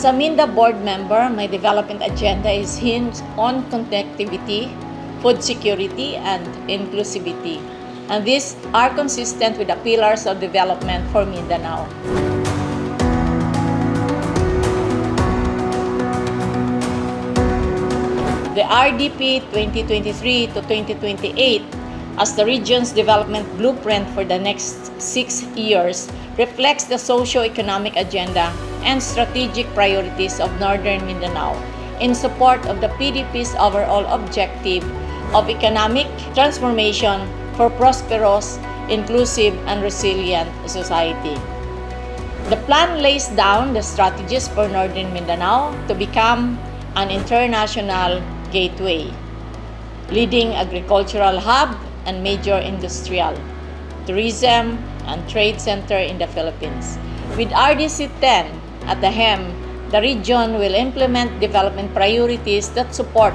As a Minda board member, my development agenda is hinged on connectivity, food security, and inclusivity. And these are consistent with the pillars of development for Mindanao. The RDP 2023 to 2028 as the region's development blueprint for the next 6 years reflects the socio-economic agenda and strategic priorities of Northern Mindanao in support of the PDP's overall objective of economic transformation for prosperous, inclusive, and resilient society. The plan lays down the strategies for Northern Mindanao to become an international gateway, leading agricultural hub and major industrial, tourism, and trade center in the Philippines. With RDC-10 at the helm, the region will implement development priorities that support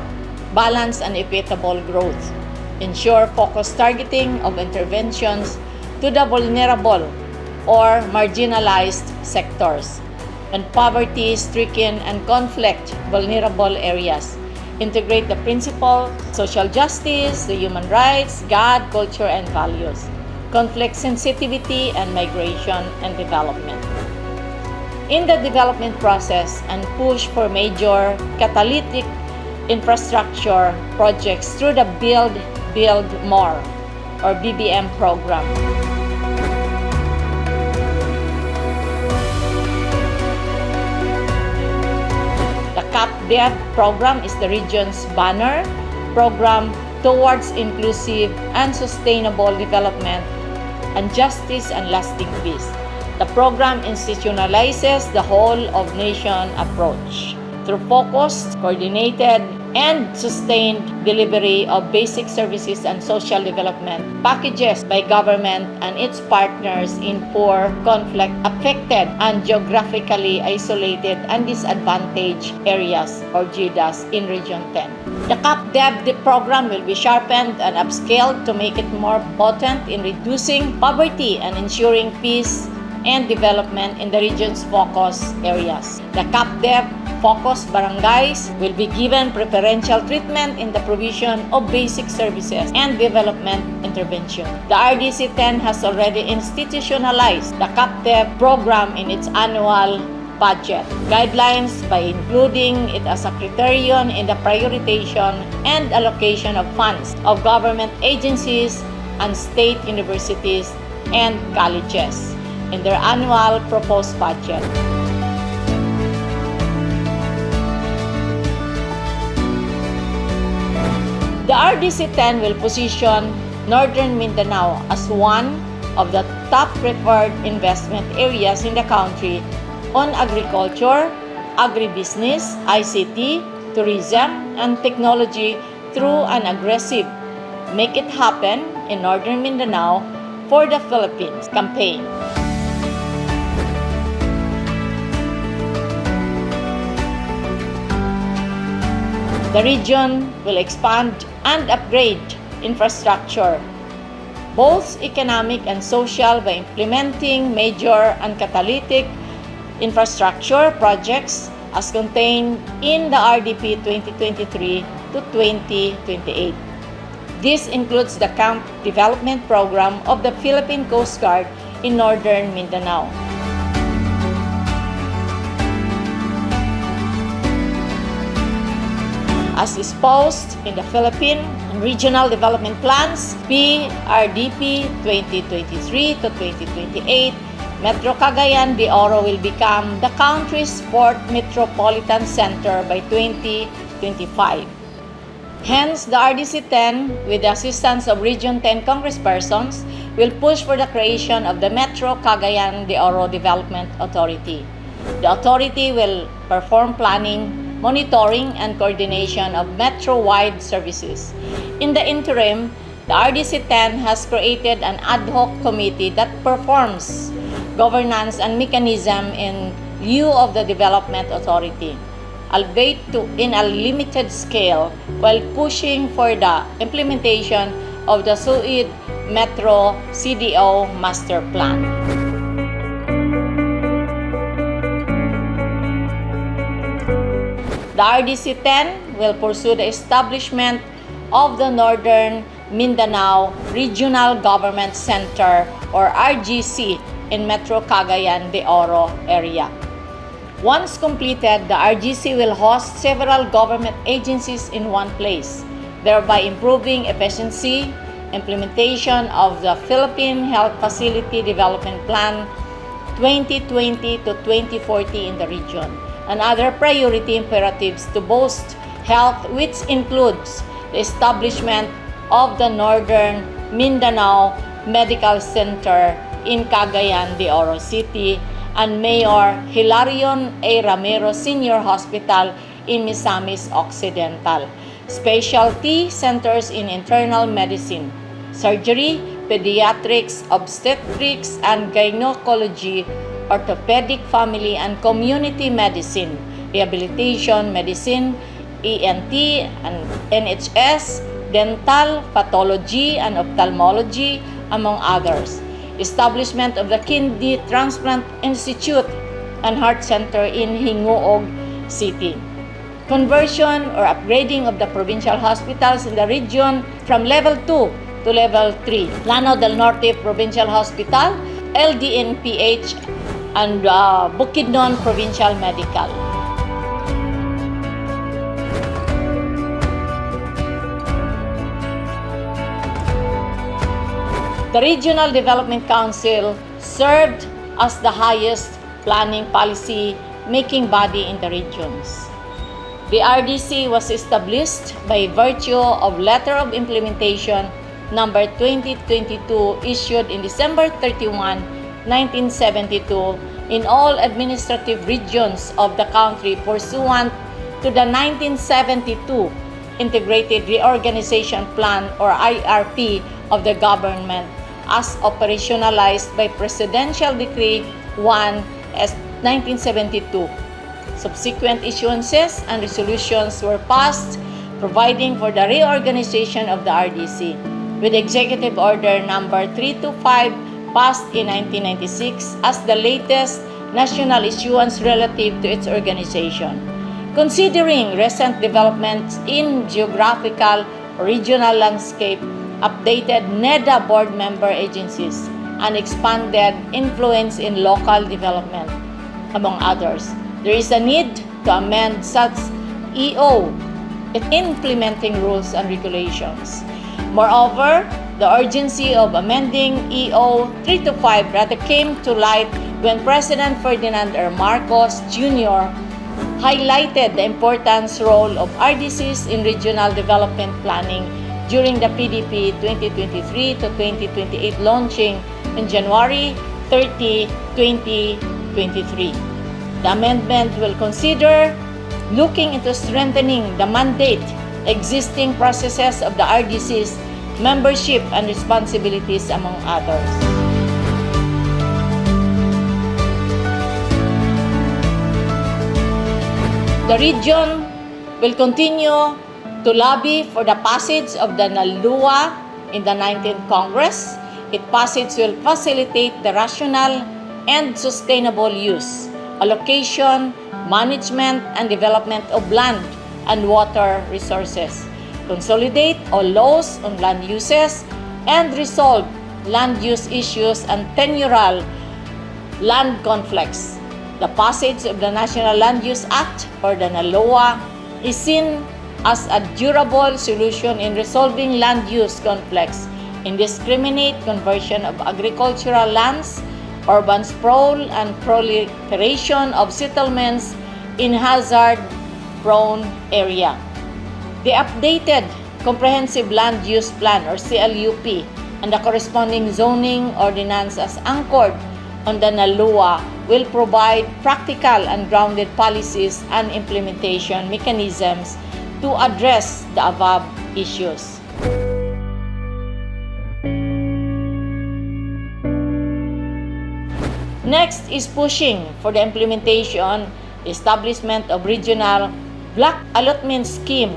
balanced and equitable growth, ensure focused targeting of interventions to the vulnerable or marginalized sectors, and poverty-stricken and conflict-vulnerable areas, integrate the principle, social justice, the human rights, God, culture, and values, conflict sensitivity, and migration and development. In the development process and push for major catalytic infrastructure projects through the Build More or BBM program. The 𝗗𝗶𝗺 program is the region's banner program towards inclusive and sustainable development and justice and lasting peace. The program institutionalizes the whole of nation approach through focused, coordinated, and sustained delivery of basic services and social development packages by government and its partners in poor, conflict-affected, and geographically isolated and disadvantaged areas or GIDAs in Region 10. The 𝗗𝗃𝗺 program will be sharpened and upscaled to make it more potent in reducing poverty and ensuring peace and development in the region's focus areas. The 𝗗𝗃𝗺 focused barangays will be given preferential treatment in the provision of basic services and development intervention. The RDC-10 has already institutionalized the 𝗗𝗃𝗺 program in its annual budget guidelines by including it as a criterion in the prioritization and allocation of funds of government agencies and state universities and colleges in their annual proposed budget. The RDC-10 will position Northern Mindanao as one of the top preferred investment areas in the country on agriculture, agribusiness, ICT, tourism, and technology through an aggressive Make It Happen in Northern Mindanao for the Philippines campaign. The region will expand and upgrade infrastructure, both economic and social, by implementing major and catalytic infrastructure projects as contained in the RDP 2023 to 2028. This includes the Camp Development Program of the Philippine Coast Guard in Northern Mindanao. As espoused in the Philippine and Regional Development Plans, PRDP 2023 to 2028, Metro Cagayan de Oro will become the country's fourth metropolitan center by 2025. Hence, the RDC-10, with the assistance of Region 10 congresspersons, will push for the creation of the Metro Cagayan de Oro Development Authority. The authority will perform planning, monitoring, and coordination of metro-wide services. In the interim, the RDC-10 has created an ad hoc committee that performs governance and mechanism in lieu of the Development Authority, albeit in a limited scale, while pushing for the implementation of the SUID Metro CDO Master Plan. The RDC-10 will pursue the establishment of the Northern Mindanao Regional Government Center or RGC in Metro Cagayan de Oro area. Once completed, the RGC will host several government agencies in one place, thereby improving efficiency, implementation of the Philippine Health Facility Development Plan 2020 to 2040 in the region, and other priority imperatives to boost health, which includes the establishment of the Northern Mindanao Medical Center in Cagayan de Oro City and Mayor Hilarion A. Ramiro Senior Hospital in Misamis Occidental. Specialty centers in internal medicine, surgery, pediatrics, obstetrics and gynecology, orthopedic, family and community medicine, rehabilitation medicine, ENT and NHS, dental, pathology and ophthalmology, among others. Establishment of the Kidney Transplant Institute and Heart Center in Hingoog City. Conversion or upgrading of the provincial hospitals in the region from level 2 to level 3. Lanao del Norte Provincial Hospital, LDNPH, and Bukidnon Provincial Medical. The Regional Development Council served as the highest planning policy making body in the regions. The RDC was established by virtue of Letter of Implementation number 2022 issued in December 31, 1972 in all administrative regions of the country pursuant to the 1972 Integrated Reorganization Plan or IRP of the government as operationalized by Presidential Decree 1 1972. Subsequent issuances and resolutions were passed providing for the reorganization of the RDC, with Executive Order number 325 passed in 1996 as the latest national issuance relative to its organization. Considering recent developments in geographical or regional landscape, updated NEDA board member agencies, and expanded influence in local development, among others, there is a need to amend such EO in implementing rules and regulations. Moreover, the urgency of amending EO 325 rather came to light when President Ferdinand R. Marcos Jr. highlighted the importance role of RDCs in regional development planning during the PDP 2023 to 2028 launching in January 30, 2023. The amendment will consider looking into strengthening the mandate, existing processes of the RDC's membership and responsibilities, among others. The region will continue to lobby for the passage of the NALUA in the 19th Congress. Its passage will facilitate the rational and sustainable use, allocation, management, and development of land and water resources, consolidate all laws on land uses, and resolve land use issues and tenural land conflicts. The passage of the National Land Use Act, or the NALUA, is seen as a durable solution in resolving land use conflicts, indiscriminate conversion of agricultural lands, urban sprawl, and proliferation of settlements in hazard-prone area. The updated Comprehensive Land Use Plan or CLUP and the corresponding zoning ordinance as anchored on the NALUA will provide practical and grounded policies and implementation mechanisms to address the above issues. Next is pushing for the implementation, establishment of regional block allotment scheme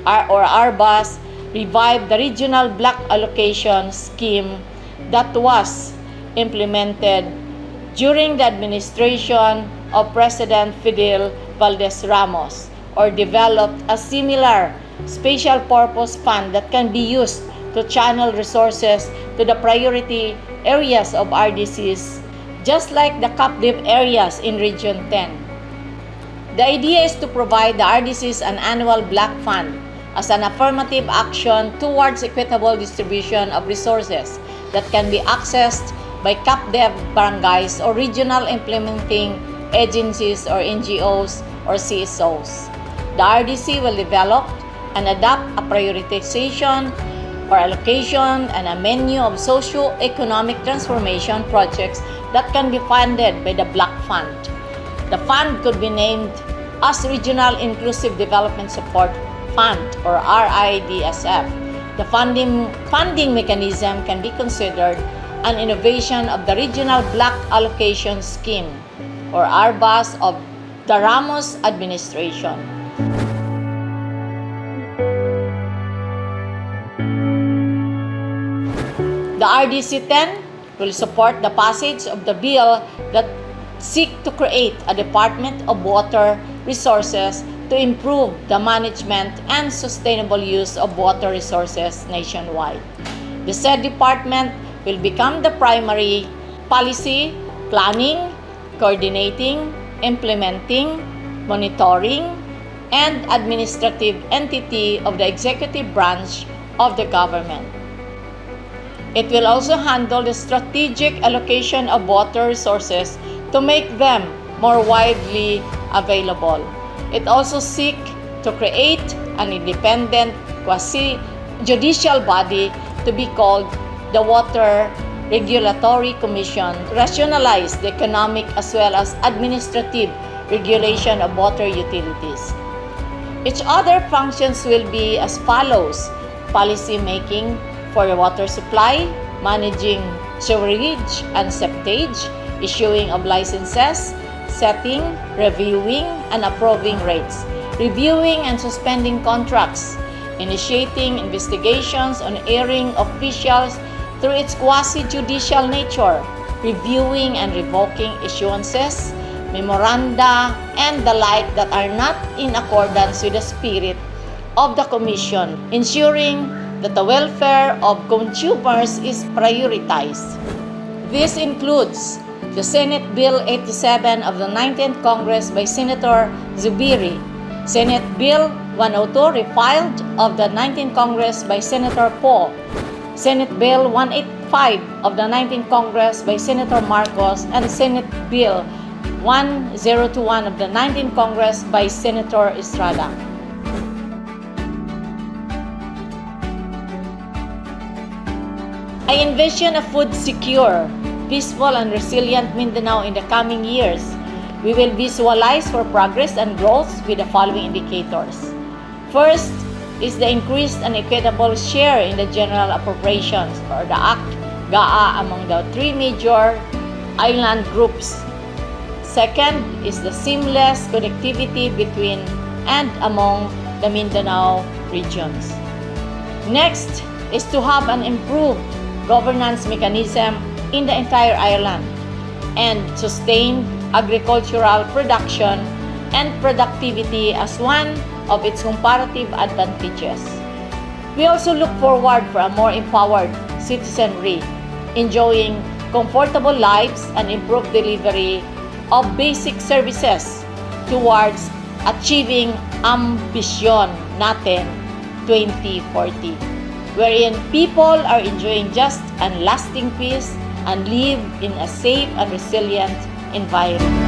or RBAS, revive the regional block allocation scheme that was implemented during the administration of President Fidel Valdez Ramos, or developed a similar special purpose fund that can be used to channel resources to the priority areas of RDCs, just like the captive areas in Region 10. The idea is to provide the RDCs an annual block fund as an affirmative action towards equitable distribution of resources that can be accessed by captive barangays or regional implementing agencies or NGOs or CSOs. The RDC will develop and adopt a prioritization or allocation and a menu of socio-economic transformation projects that can be funded by the Block Fund. The fund could be named as Regional Inclusive Development Support Fund or RIDSF. The funding mechanism can be considered an innovation of the Regional Block Allocation Scheme or RBAS of the Ramos administration. The RDC-10 will support the passage of the bill that seeks to create a Department of Water Resources to improve the management and sustainable use of water resources nationwide. The said department will become the primary policy, planning, coordinating, implementing, monitoring, and administrative entity of the executive branch of the government. It will also handle the strategic allocation of water resources to make them more widely available. It also seeks to create an independent quasi-judicial body to be called the Water Regulatory Commission to rationalize the economic as well as administrative regulation of water utilities. Each other functions will be as follows: policy making for water supply, managing sewerage and septage, issuing of licenses, setting, reviewing, and approving rates, reviewing and suspending contracts, initiating investigations on erring officials through its quasi-judicial nature, reviewing and revoking issuances, memoranda, and the like that are not in accordance with the spirit of the Commission, ensuring that the welfare of consumers is prioritized. This includes the Senate Bill 87 of the 19th Congress by Senator Zubiri, Senate Bill 102 refiled of the 19th Congress by Senator Poe, Senate Bill 185 of the 19th Congress by Senator Marcos, and Senate Bill 1021 of the 19th Congress by Senator Estrada. I envision a food secure, peaceful, and resilient Mindanao in the coming years. We will visualize for progress and growth with the following indicators. First is the increased and equitable share in the general appropriations or the 𝗏 among the three major island groups. Second is the seamless connectivity between and among the Mindanao regions. Next is to have an improved governance mechanism in the entire island and sustain agricultural production and productivity as one of its comparative advantages. We also look forward for a more empowered citizenry, enjoying comfortable lives and improved delivery of basic services towards achieving ambisyon natin 2040. Wherein people are enjoying just and lasting peace and live in a safe and resilient environment.